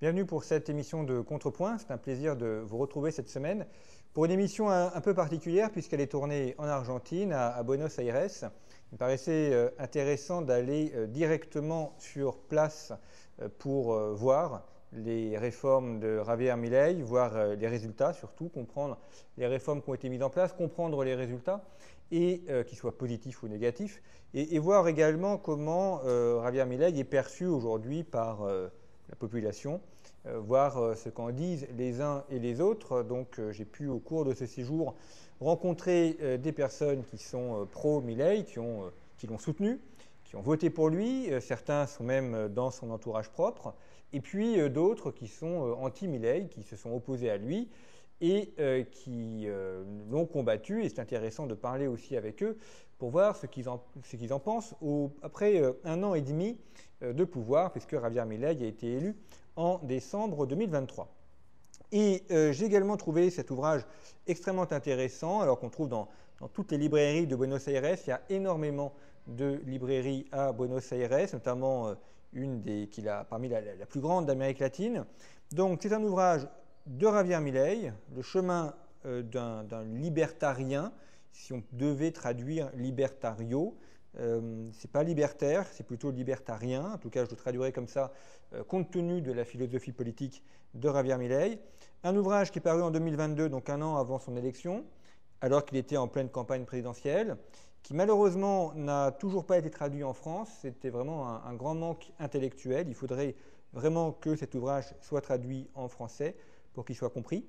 Bienvenue pour cette émission de Contrepoint. C'est un plaisir de vous retrouver cette semaine pour une émission un peu particulière puisqu'elle est tournée en Argentine, à Buenos Aires. Il me paraissait intéressant d'aller directement sur place pour voir les réformes de Javier Milei, voir les résultats, surtout comprendre les réformes qui ont été mises en place, comprendre les résultats, et qu'ils soient positifs ou négatifs, et voir également comment Javier Milei est perçu aujourd'hui par la population, voir ce qu'en disent les uns et les autres. Donc j'ai pu au cours de ce séjour rencontrer des personnes qui sont pro-Milei, qui l'ont soutenu, qui ont voté pour lui, certains sont même dans son entourage propre, et puis d'autres qui sont anti-Milei, qui se sont opposés à lui et qui l'ont combattu. Et c'est intéressant de parler aussi avec eux pour voir ce qu'ils en pensent après un an et demi de pouvoir, puisque Javier Milei a été élu en décembre 2023. Et j'ai également trouvé cet ouvrage extrêmement intéressant, alors qu'on trouve dans toutes les librairies de Buenos Aires. Il y a énormément de librairies à Buenos Aires, notamment une qui est parmi la plus grande d'Amérique latine. Donc c'est un ouvrage de Javier Milei, le chemin d'un libertarien, si on devait traduire libertario. C'est pas libertaire, c'est plutôt libertarien. En tout cas, je le traduirais comme ça, compte tenu de la philosophie politique de Javier Milei. Un ouvrage qui est paru en 2022, donc un an avant son élection, alors qu'il était en pleine campagne présidentielle, qui malheureusement n'a toujours pas été traduit en France. C'était vraiment un grand manque intellectuel. Il faudrait vraiment que cet ouvrage soit traduit en français pour qu'il soit compris,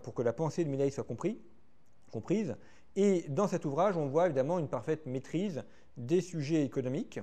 pour que la pensée de Milei soit comprise. Et dans cet ouvrage, on voit évidemment une parfaite maîtrise des sujets économiques,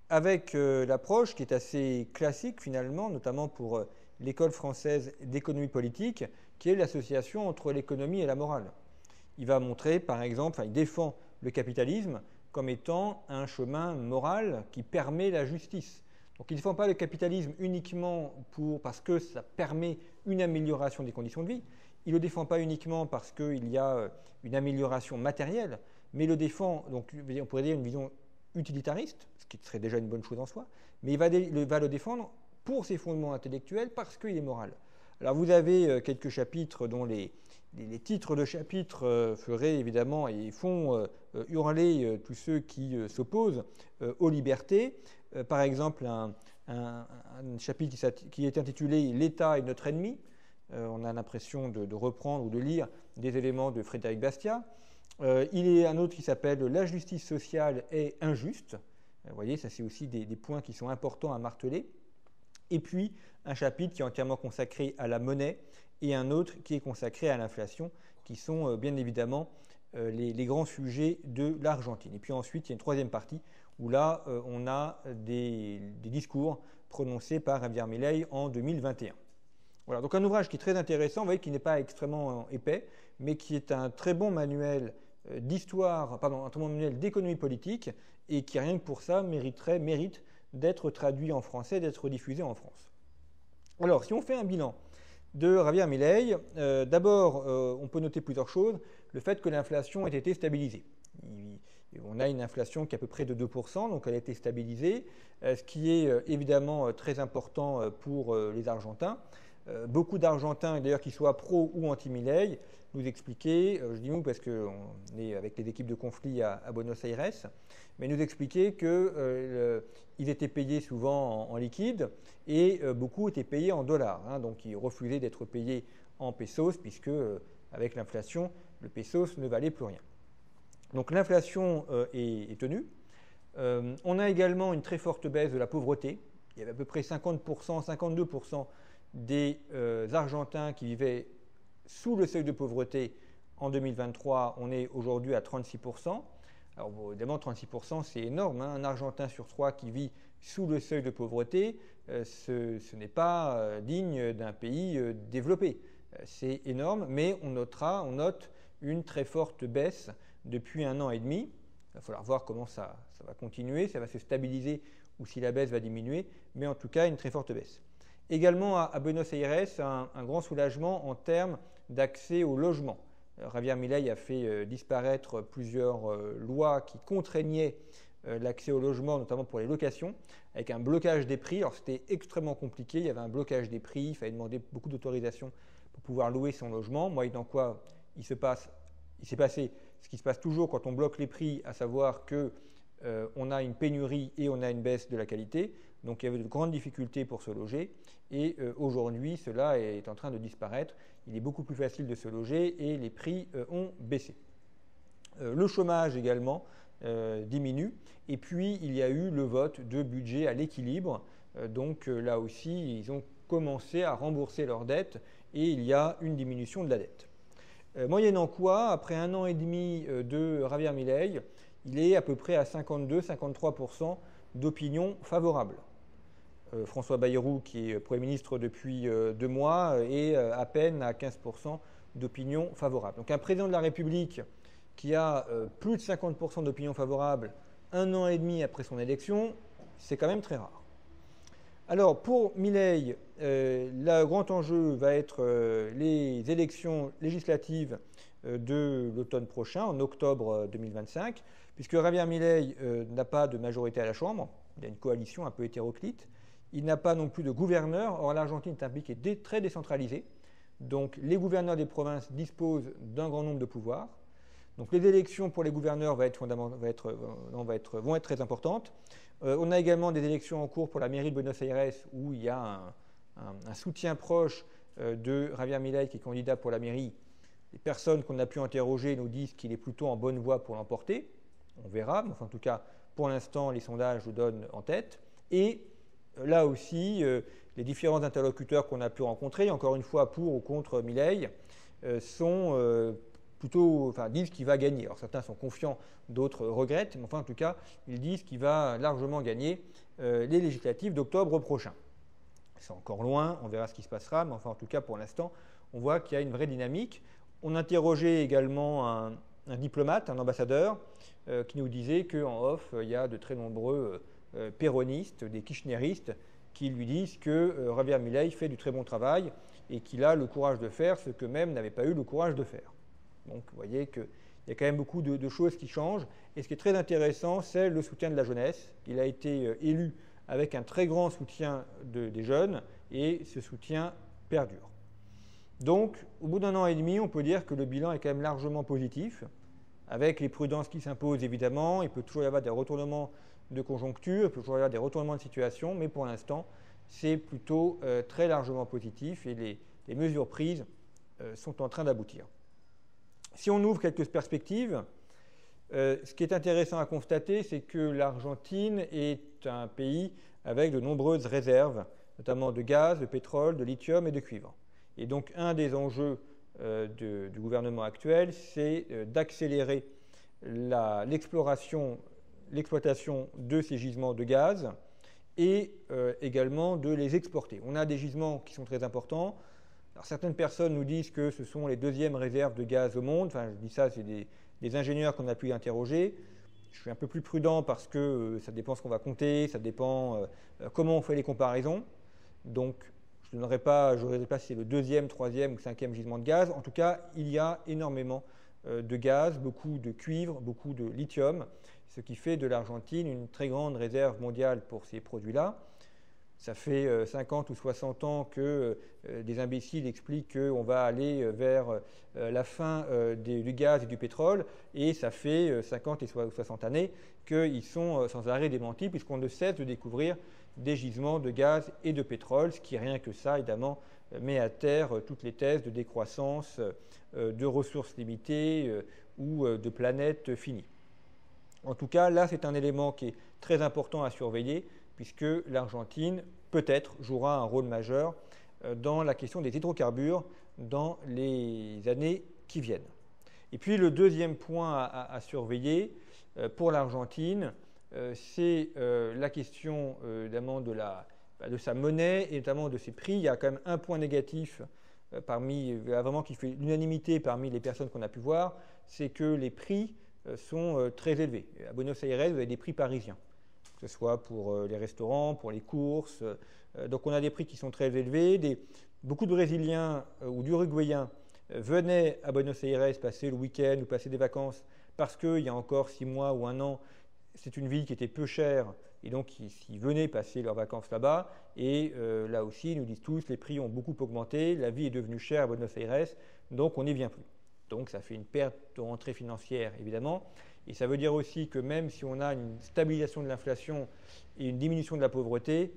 avec l'approche qui est assez classique finalement, notamment pour l'école française d'économie politique, qui est l'association entre l'économie et la morale. Il va montrer, par exemple, il défend le capitalisme comme étant un chemin moral qui permet la justice. Donc il ne défend pas le capitalisme uniquement parce que ça permet une amélioration des conditions de vie. Il ne le défend pas uniquement parce qu'il y a une amélioration matérielle, mais il le défend, donc on pourrait dire une vision utilitariste, ce qui serait déjà une bonne chose en soi, mais il va le défendre pour ses fondements intellectuels parce qu'il est moral. Alors vous avez quelques chapitres dont les titres de chapitres feraient évidemment et font hurler tous ceux qui s'opposent aux libertés. Par exemple, un chapitre qui est intitulé « L'État est notre ennemi ». On a l'impression de reprendre ou de lire des éléments de Frédéric Bastiat. Il y a un autre qui s'appelle « La justice sociale est injuste ». Vous voyez, ça c'est aussi des points qui sont importants à marteler. Et puis un chapitre qui est entièrement consacré à la monnaie et un autre qui est consacré à l'inflation, qui sont bien évidemment les grands sujets de l'Argentine. Et puis ensuite, il y a une troisième partie où là, on a des discours prononcés par Javier Milei en 2021. Voilà, donc un ouvrage qui est très intéressant, vous voyez, qui n'est pas extrêmement épais, mais qui est un très bon manuel un très bon manuel d'économie politique et qui, rien que pour ça, mérite d'être traduit en français, d'être diffusé en France. Alors, si on fait un bilan de Javier Milei, d'abord, on peut noter plusieurs choses. Le fait que l'inflation ait été stabilisée. On a une inflation qui est à peu près de 2%, donc elle a été stabilisée, ce qui est évidemment très important pour les Argentins. Beaucoup d'Argentins, d'ailleurs qu'ils soient pro ou anti-Milei, nous expliquaient, je dis nous parce qu'on est avec les équipes de conflit à Buenos Aires, mais nous expliquaient qu'ils étaient payés souvent en liquide et beaucoup étaient payés en dollars. Donc ils refusaient d'être payés en pesos puisque avec l'inflation, le pesos ne valait plus rien. Donc l'inflation est tenue. On a également une très forte baisse de la pauvreté. Il y avait à peu près 50%, 52% des Argentins qui vivaient sous le seuil de pauvreté en 2023. On est aujourd'hui à 36%. Alors évidemment, 36%, c'est énorme. Un Argentin sur 3 qui vit sous le seuil de pauvreté, ce n'est pas digne d'un pays développé. C'est énorme, mais on note une très forte baisse depuis un an et demi. Il va falloir voir comment ça va continuer, ça va se stabiliser ou si la baisse va diminuer, mais en tout cas, une très forte baisse. Également à Buenos Aires, un grand soulagement en termes d'accès au logement. Javier Milei a fait disparaître plusieurs lois qui contraignaient l'accès au logement, notamment pour les locations, avec un blocage des prix. Alors c'était extrêmement compliqué, il y avait un blocage des prix, il fallait demander beaucoup d'autorisation pour pouvoir louer son logement. Moyennant quoi, il s'est passé ce qui se passe toujours quand on bloque les prix, à savoir qu'on a une pénurie et on a une baisse de la qualité. Donc il y avait de grandes difficultés pour se loger et aujourd'hui cela est en train de disparaître. Il est beaucoup plus facile de se loger et les prix ont baissé. Le chômage également diminue et puis il y a eu le vote de budget à l'équilibre. Donc là aussi ils ont commencé à rembourser leurs dettes et il y a une diminution de la dette. Moyennant quoi, après 1 an et demi de Javier Milei, il est à peu près à 52-53% d'opinion favorable. François Bayrou, qui est Premier ministre depuis 2 mois, est à peine à 15% d'opinion favorable. Donc un président de la République qui a plus de 50% d'opinion favorable 1 an et demi après son élection, c'est quand même très rare. Alors pour Milei, le grand enjeu va être les élections législatives de l'automne prochain, en octobre 2025, puisque Javier Milei n'a pas de majorité à la Chambre, il y a une coalition un peu hétéroclite, il n'a pas non plus de gouverneur. Or l'Argentine est un pays qui est très décentralisé, donc les gouverneurs des provinces disposent d'un grand nombre de pouvoirs. Donc les élections pour les gouverneurs vont être très importantes. On a également des élections en cours pour la mairie de Buenos Aires où il y a un soutien proche de Javier Milei qui est candidat pour la mairie. Les personnes qu'on a pu interroger nous disent qu'il est plutôt en bonne voie pour l'emporter. On verra, mais enfin, en tout cas, pour l'instant, les sondages le donnent en tête. Et là aussi, les différents interlocuteurs qu'on a pu rencontrer, encore une fois pour ou contre Milei, disent qu'il va gagner. Alors certains sont confiants, d'autres regrettent, mais enfin en tout cas, ils disent qu'il va largement gagner les législatives d'octobre prochain. C'est encore loin, on verra ce qui se passera, mais enfin en tout cas pour l'instant, on voit qu'il y a une vraie dynamique. On interrogeait également un diplomate, un ambassadeur, qui nous disait qu'en off, il y a de très nombreux péronistes, des kirchneristes, qui lui disent que Javier Milei fait du très bon travail et qu'il a le courage de faire ce qu'eux-mêmes n'avaient pas eu le courage de faire. Donc vous voyez qu'il y a quand même beaucoup de choses qui changent. Et ce qui est très intéressant, c'est le soutien de la jeunesse. Il a été élu avec un très grand soutien des jeunes et ce soutien perdure. Donc au bout d'1 an et demi, on peut dire que le bilan est quand même largement positif, avec les prudences qui s'imposent évidemment. Il peut toujours y avoir des retournements de conjoncture, il peut toujours y avoir des retournements de situation, mais pour l'instant, c'est plutôt très largement positif et les mesures prises sont en train d'aboutir. Si on ouvre quelques perspectives, ce qui est intéressant à constater, c'est que l'Argentine est un pays avec de nombreuses réserves, notamment de gaz, de pétrole, de lithium et de cuivre. Et donc un des enjeux du gouvernement actuel, c'est d'accélérer l'exploitation de ces gisements de gaz et également de les exporter. On a des gisements qui sont très importants. Alors, certaines personnes nous disent que ce sont les 2e réserves de gaz au monde. Enfin, je dis ça, c'est des ingénieurs qu'on a pu interroger. Je suis un peu plus prudent parce que ça dépend ce qu'on va compter, ça dépend comment on fait les comparaisons. Donc, je ne dirais pas si c'est le 2e, 3e ou 5e gisement de gaz. En tout cas, il y a énormément de gaz, beaucoup de cuivre, beaucoup de lithium, ce qui fait de l'Argentine une très grande réserve mondiale pour ces produits-là. Ça fait 50 ou 60 ans que des imbéciles expliquent qu'on va aller vers la fin du gaz et du pétrole, et ça fait 50 et 60 années qu'ils sont sans arrêt démentis, puisqu'on ne cesse de découvrir des gisements de gaz et de pétrole, ce qui, rien que ça, évidemment, met à terre toutes les thèses de décroissance, de ressources limitées ou de planètes finies. En tout cas, là, c'est un élément qui est très important à surveiller, puisque l'Argentine, peut-être, jouera un rôle majeur dans la question des hydrocarbures dans les années qui viennent. Et puis, le deuxième point à surveiller pour l'Argentine, c'est la question évidemment de sa monnaie et notamment de ses prix. Il y a quand même un point négatif vraiment qui fait l'unanimité parmi les personnes qu'on a pu voir, c'est que les prix sont très élevés. À Buenos Aires, vous avez des prix parisiens, que ce soit pour les restaurants, pour les courses. Donc on a des prix qui sont très élevés. Beaucoup de Brésiliens ou d'Uruguayens venaient à Buenos Aires passer le week-end ou passer des vacances parce qu'il y a encore 6 mois ou 1 an, c'est une ville qui était peu chère et donc ils venaient passer leurs vacances là-bas. Et là aussi, ils nous disent tous, les prix ont beaucoup augmenté, la vie est devenue chère à Buenos Aires, donc on n'y vient plus. Donc ça fait une perte de rentrée financière, évidemment. Et ça veut dire aussi que même si on a une stabilisation de l'inflation et une diminution de la pauvreté,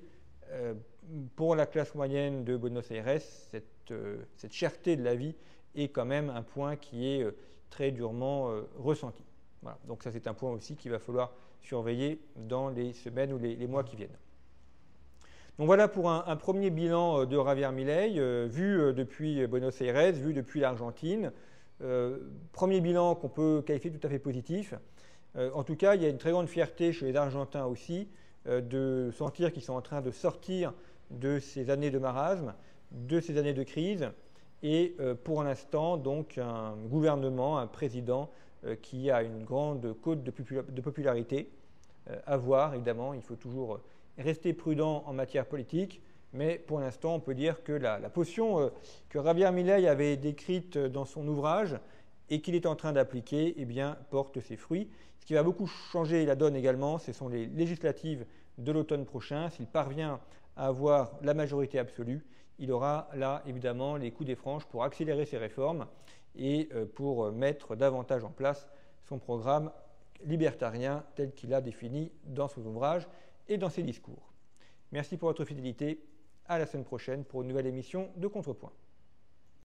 pour la classe moyenne de Buenos Aires, cette cherté de la vie est quand même un point qui est très durement ressenti. Voilà. Donc ça, c'est un point aussi qu'il va falloir surveiller dans les semaines ou les mois qui viennent. Donc voilà pour un premier bilan de Javier Milei, vu depuis Buenos Aires, vu depuis l'Argentine. Premier bilan qu'on peut qualifier tout à fait positif. En tout cas, il y a une très grande fierté chez les Argentins aussi de sentir qu'ils sont en train de sortir de ces années de marasme, de ces années de crise, et pour l'instant, donc, un gouvernement, un président qui a une grande cote de popularité. À voir, évidemment, il faut toujours rester prudent en matière politique, mais pour l'instant, on peut dire que la potion que Javier Milei avait décrite dans son ouvrage et qu'il est en train d'appliquer, eh bien, porte ses fruits. Ce qui va beaucoup changer la donne également, ce sont les législatives de l'automne prochain. S'il parvient à avoir la majorité absolue, il aura là, évidemment, les coups des franches pour accélérer ses réformes et pour mettre davantage en place son programme libertarien tel qu'il a défini dans son ouvrage et dans ses discours. Merci pour votre fidélité. À la semaine prochaine pour une nouvelle émission de Contrepoint.